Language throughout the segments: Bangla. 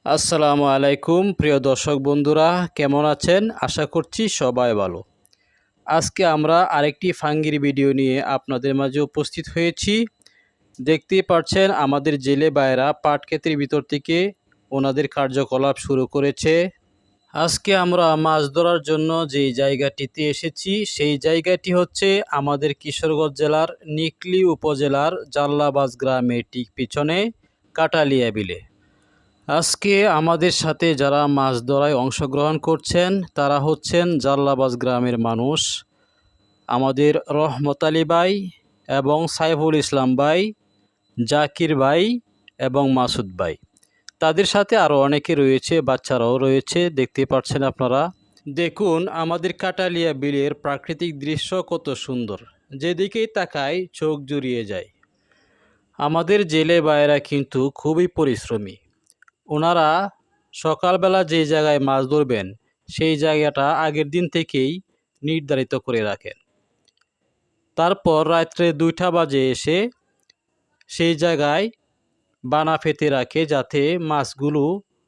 আসসালামু আলাইকুম প্রিয় দর্শক বন্ধুরা, কেমন আছেন? আশা করছি সবাই ভালো। আজকে আমরা আরেকটি ফাঙ্গির ভিডিও নিয়ে আপনাদের মাঝে উপস্থিত হয়েছি। দেখতেই পাচ্ছেন আমাদের জেলে ভাইরা পাট ক্ষেতের ভিতর থেকে ওনাদের কার্যকলাপ শুরু করেছে। আজকে আমরা মাছ ধরার জন্য যেই জায়গাটিতে এসেছি সেই জায়গাটি হচ্ছে আমাদের কিশোরগঞ্জ জেলার নিকলি উপজেলার জাল্লাবাজ গ্রামের ঠিক পিছনে কাটালিয়া বিলে। আজকে আমাদের সাথে যারা মাছ ধরায় অংশগ্রহণ করছেন তারা হচ্ছেন জাল্লাবাজ গ্রামের মানুষ, আমাদের রহমত আলী ভাই এবং সাইফুল ইসলাম ভাই, জাকির ভাই এবং মাসুদ ভাই। তাদের সাথে আরও অনেকে রয়েছে, বাচ্চারাও রয়েছে, দেখতে পাচ্ছেন আপনারা। দেখুন আমাদের কাটালিয়া বিলের প্রাকৃতিক দৃশ্য কত সুন্দর, যেদিকেই তাকাই চোখ জুড়িয়ে যায়। আমাদের জেলে ভাইয়েরা কিন্তু খুবই পরিশ্রমী। ওনারা সকালবেলা যে জায়গায় মাছ ধরবেন সেই জায়গাটা আগের দিন থেকেই নির্ধারিত করে রাখেন। তারপর রাত্রে 2টা বাজে এসে সেই জায়গায় বানা পেতে রাখে যাতে মাছগুলো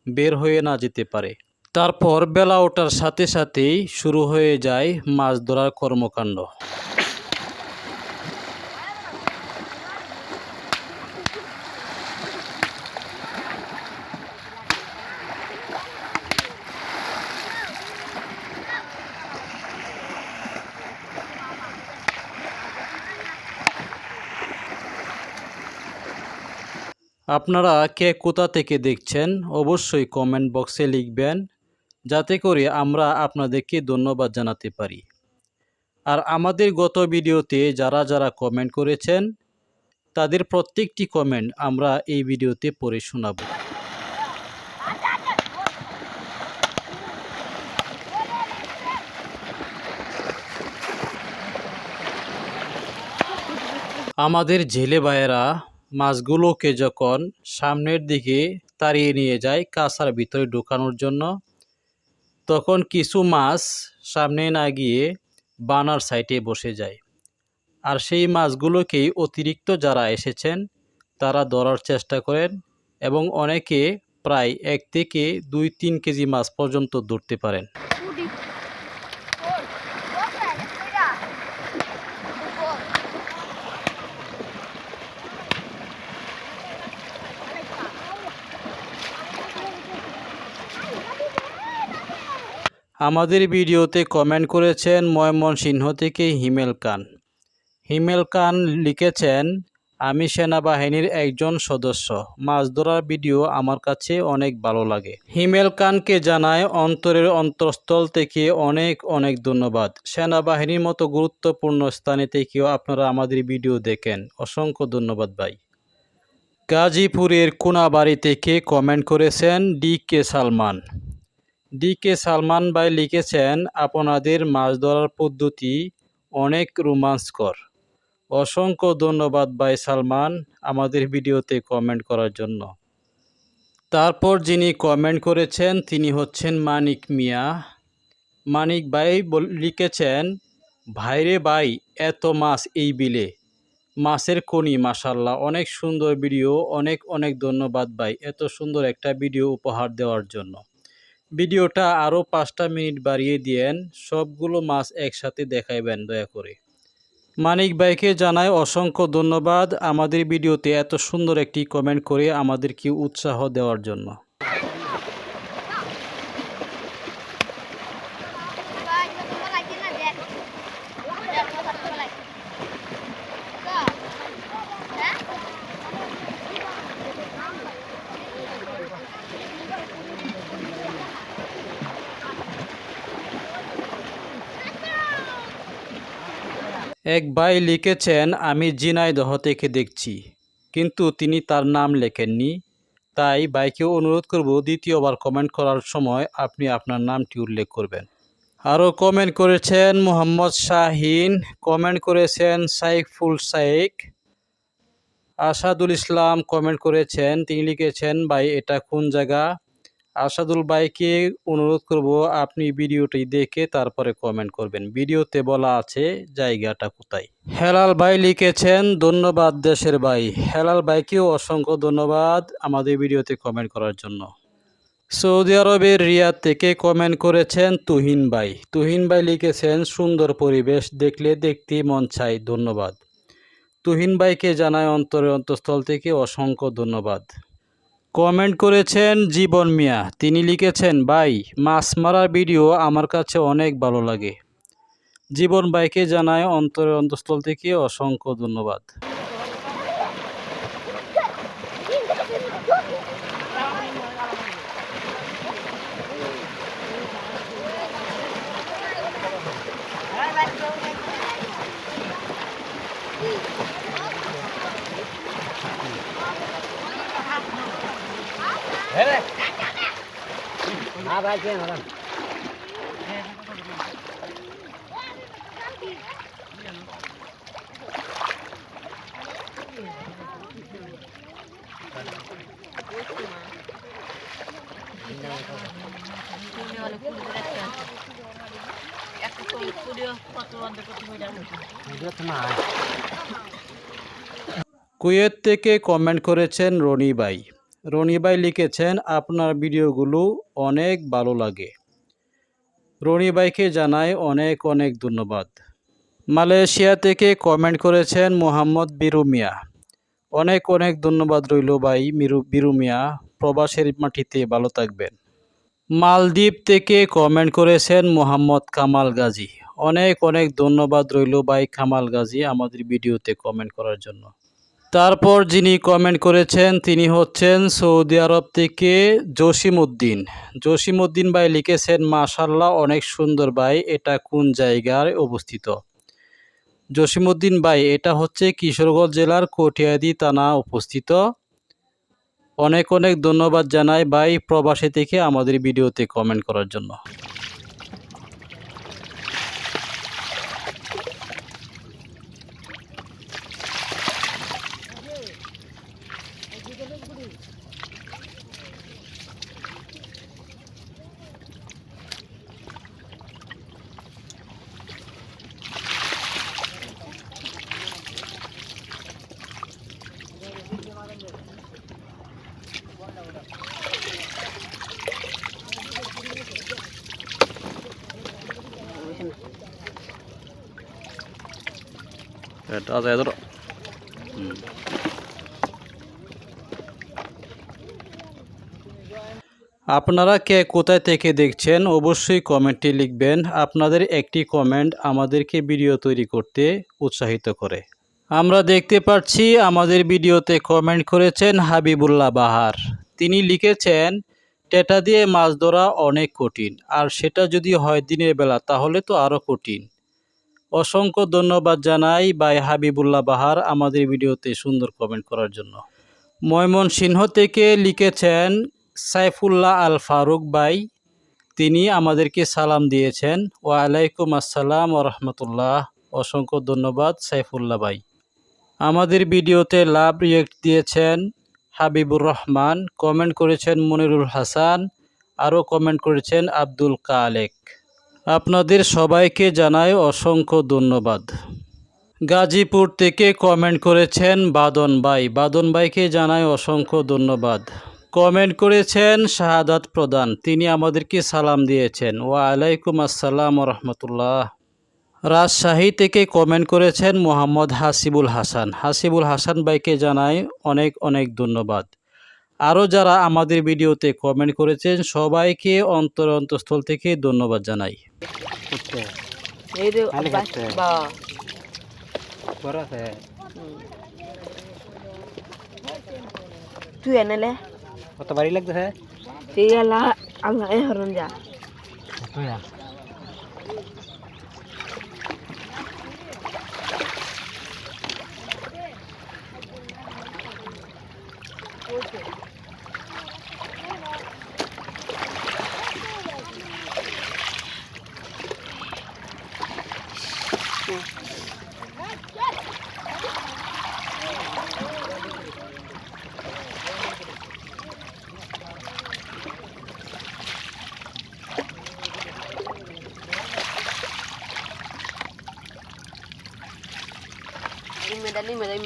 বের হয়ে না যেতে পারে। তারপর বেলা ওঠার সাথে সাথেই শুরু হয়ে যায় মাছ ধরার কর্মকাণ্ড। আপনারা কে কোথা থেকে দেখছেন অবশ্যই কমেন্ট বক্সে লিখবেন, যাতে করে আমরা আপনাদেরকে ধন্যবাদ জানাতে পারি। আর আমাদের গত ভিডিওতে যারা যারা কমেন্ট করেছেন তাদের প্রত্যেকটি কমেন্ট আমরা এই ভিডিওতে পড়ে শোনাব। আমাদের জেলে ভাইয়েরা মাছগুলোকে যখন সামনের দিকে তাড়িয়ে নিয়ে যায় কাঁসার ভিতরে ঢোকানোর জন্য, তখন কিছু মাছ সামনে না গিয়ে বানার সাইডে বসে যায়। আর সেই মাছগুলোকেই অতিরিক্ত যারা এসেছেন তারা ধরার চেষ্টা করেন এবং অনেকে প্রায় 1 থেকে 2-3 কেজি মাছ পর্যন্ত ধরতে পারেন। আমাদের ভিডিওতে কমেন্ট করেছেন ময়মনসিংহ থেকে হিমেল খান। হিমেল খান লিখেছেন, আমি সেনাবাহিনীর একজন সদস্য, মাছ ধরার ভিডিও আমার কাছে অনেক ভালো লাগে। হিমেল খানকে জানায় অন্তরের অন্তঃস্থল থেকে অনেক অনেক ধন্যবাদ। সেনাবাহিনীর মতো গুরুত্বপূর্ণ স্থানে থেকেও আপনারা আমাদের ভিডিও দেখেন, অসংখ্য ধন্যবাদ ভাই। গাজীপুরের কোনাবাড়ি থেকে কমেন্ট করেছেন DK সালমান। DK সালমান ভাই লিখেছেন, আপনাদের মাছ ধরার পদ্ধতি অনেক রোমাঞ্চকর। অসংখ্য ধন্যবাদ ভাই সালমান আমাদের ভিডিওতে কমেন্ট করার জন্য। তারপর যিনি কমেন্ট করেছেন তিনি হচ্ছেন মানিক মিয়া। মানিক ভাই লিখেছেন, ভাইরে ভাই এত মাছ এই বিলে, মাছের খনি মাশাল্লাহ, অনেক সুন্দর ভিডিও, অনেক অনেক ধন্যবাদ ভাই এত সুন্দর একটা ভিডিও উপহার দেওয়ার জন্য। ভিডিওটা আরও 5টা মিনিট বাড়িয়ে দিয়েন, সবগুলো মাছ একসাথে দেখাইবেন দয়া করে। মানিক ভাইকে জানাই অসংখ্য ধন্যবাদ আমাদের ভিডিওতে এত সুন্দর একটি কমেন্ট করে আমাদেরকে উৎসাহ দেওয়ার জন্য। এক ভাই লিখেছেন, আমি ঝিনাইদহ থেকে দেখছি, কিন্তু তিনি তার নাম লেখেননি। তাই ভাইকে অনুরোধ করব দ্বিতীয়বার কমেন্ট করার সময় আপনি আপনার নামটি উল্লেখ করবেন। আরও কমেন্ট করেছেন মোহাম্মদ শাহিন, কমেন্ট করেছেন সাইফুল শাইখ, আসাদুল ইসলাম কমেন্ট করেছেন, তিনি লিখেছেন, ভাই এটা কোন জায়গা? আসাদুল ভাইকে অনুরোধ করব আপনি ভিডিওটি দেখে তারপরে কমেন্ট করবেন, ভিডিওতে বলা আছে জায়গাটা কোথায়। হেলাল ভাই লিখেছেন, ধন্যবাদ দেশের ভাই। হেলাল ভাইকেও অসংখ্য ধন্যবাদ আমাদের ভিডিওতে কমেন্ট করার জন্য। সৌদি আরবের রিয়াদ থেকে কমেন্ট করেছেন তুহিন ভাই। তুহিন ভাই লিখেছেন, সুন্দর পরিবেশ, দেখলে দেখতেই মন চাই, ধন্যবাদ। তুহিন ভাইকে জানায় অন্তরের অন্তঃস্থল থেকে অসংখ্য ধন্যবাদ। কমেন্ট করেছেন জীবন মিয়া, তিনি লিখেছেন, ভাই মাছ মারার ভিডিও আমার কাছে অনেক ভালো লাগে। জীবন ভাইকে জানায় অন্তরের অন্তঃস্থল থেকে অসংখ্য ধন্যবাদ। কুয়েত থেকে কমেন্ট করেছেন রনি ভাই। রনি ভাই লিখেছেন, আপনার ভিডিওগুলো অনেক ভালো লাগে। রনি ভাইকে জানাই অনেক অনেক ধন্যবাদ। মালয়েশিয়া থেকে কমেন্ট করেছেন মোহাম্মদ বিরু মিয়া। অনেক অনেক ধন্যবাদ রইল ভাই বিরু মিয়া, প্রবাসের মাটিতে ভালো থাকবেন। মালদ্বীপ থেকে কমেন্ট করেছেন মোহাম্মদ কামাল গাজী। অনেক অনেক ধন্যবাদ রইল ভাই কামাল গাজী আমাদের ভিডিওতে কমেন্ট করার জন্য। তারপর যিনি কমেন্ট করেছেন তিনি হচ্ছেন সৌদি আরব থেকে জসিম উদ্দিন। জসিম উদ্দিন ভাই লিখেছেন, মাশাআল্লাহ অনেক সুন্দর ভাই, এটা কোন জায়গায় অবস্থিত? জসিম উদ্দিন ভাই, এটা হচ্ছে কিশোরগঞ্জ জেলার কটিয়াদি থানা অবস্থিত। অনেক অনেক ধন্যবাদ জানাই ভাই প্রবাসী থেকে আমাদের ভিডিওতে কমেন্ট করার জন্য। আপনারা কে কোথায় থেকে দেখছেন অবশ্যই কমেন্টে লিখবেন। আপনাদের একটি কমেন্ট আমাদেরকে ভিডিও তৈরি করতে উৎসাহিত করে। আমরা দেখতে পাচ্ছি আমাদের ভিডিওতে কমেন্ট করেছেন হাবিবুল্লাহ বাহার। তিনি লিখেছেন, টেটা দিয়ে মাছ ধরা অনেক কঠিন, আর সেটা যদি হয় দিনের বেলা তাহলে তো আরও কঠিন। অসংখ্য ধন্যবাদ জানাই ভাই হাবিবুল্লাহ বাহার আমাদের ভিডিওতে সুন্দর কমেন্ট করার জন্য। ময়মনসিংহ থেকে লিখেছেন সাইফুল্লাহ আল ফারুক ভাই, তিনি আমাদেরকে সালাম দিয়েছেন। ওয়ালাইকুম আসসালাম ওয়া রাহমাতুল্লাহ। অসংখ্য ধন্যবাদ সাইফুল্লাহ ভাই। আমাদের ভিডিওতে লাভ রিয়েক্ট দিয়েছেন হাবিবুর রহমান, কমেন্ট করেছেন মনিরুল হাসান, আরও কমেন্ট করেছেন আব্দুল কালেক। আপনাদের সবাইকে জানাই অসংখ্য ধন্যবাদ। গাজীপুর থেকে কমেন্ট করেছেন বাদন ভাই। বাদন ভাইকে জানাই অসংখ্য ধন্যবাদ। কমেন্ট করেছেন শাহাদাত প্রধান, তিনি আমাদেরকে সালাম দিয়েছেন। ওয়ালাইকুম আসসালাম ওয়া রাহমাতুল্লাহ। রাজশাহী থেকে কমেন্ট করেছেন মোহাম্মদ হাসিবুল হাসান। হাসিবুল হাসান ভাইকে জানাই অনেক অনেক ধন্যবাদ। আরও যারা আমাদের ভিডিওতে কমেন্ট করেছেন সবাইকে অন্তঃস্থল থেকে ধন্যবাদ জানাই। তুই এনেলে কত বাড়ি লাগতেছে? তুই আল্লাহ আল্লাহ এ হরণ যা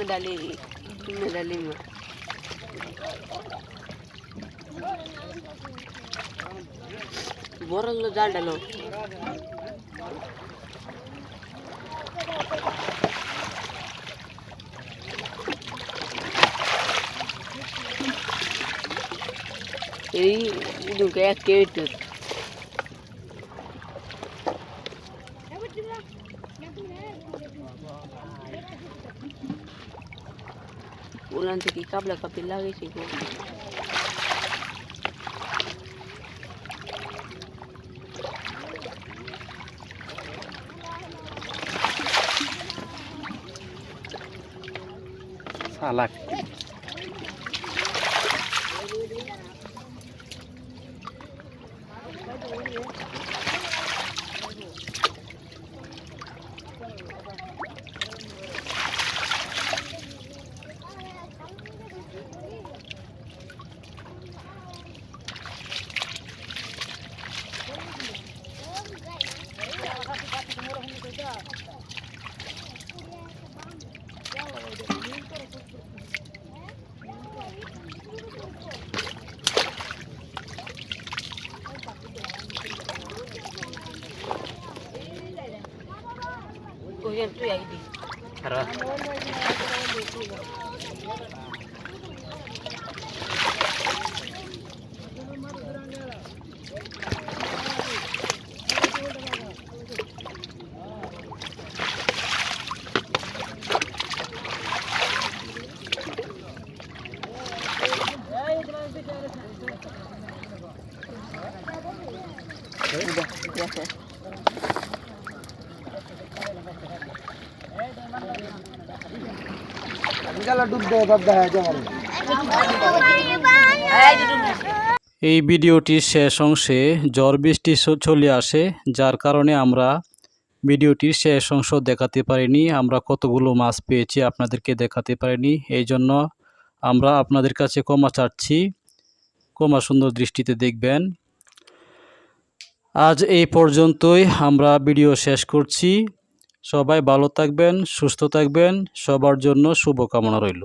medali. বড় জাল ডালো এই দুটো এক কেটে ulan থেকে কাবলা কাপি লাগাইছি গো সালাক Kuyan tu ya ini. Hara. Udah, biasa. এই ভিডিওটির শেষ অংশে ঝড় বৃষ্টি চলে আসে, যার কারণে আমরা ভিডিওটির শেষ অংশ দেখাতে পারিনি। আমরা কতগুলো মাছ পেয়েছি আপনাদেরকে দেখাতে পারিনি, এই জন্য আমরা আপনাদের কাছে ক্ষমা চাচ্ছি। ক্ষমা সুন্দর দৃষ্টিতে দেখবেন। আজ এই পর্যন্তই আমরা ভিডিও শেষ করছি। সবাই ভালো থাকবেন, সুস্থ থাকবেন, সবার জন্য শুভকামনা রইল।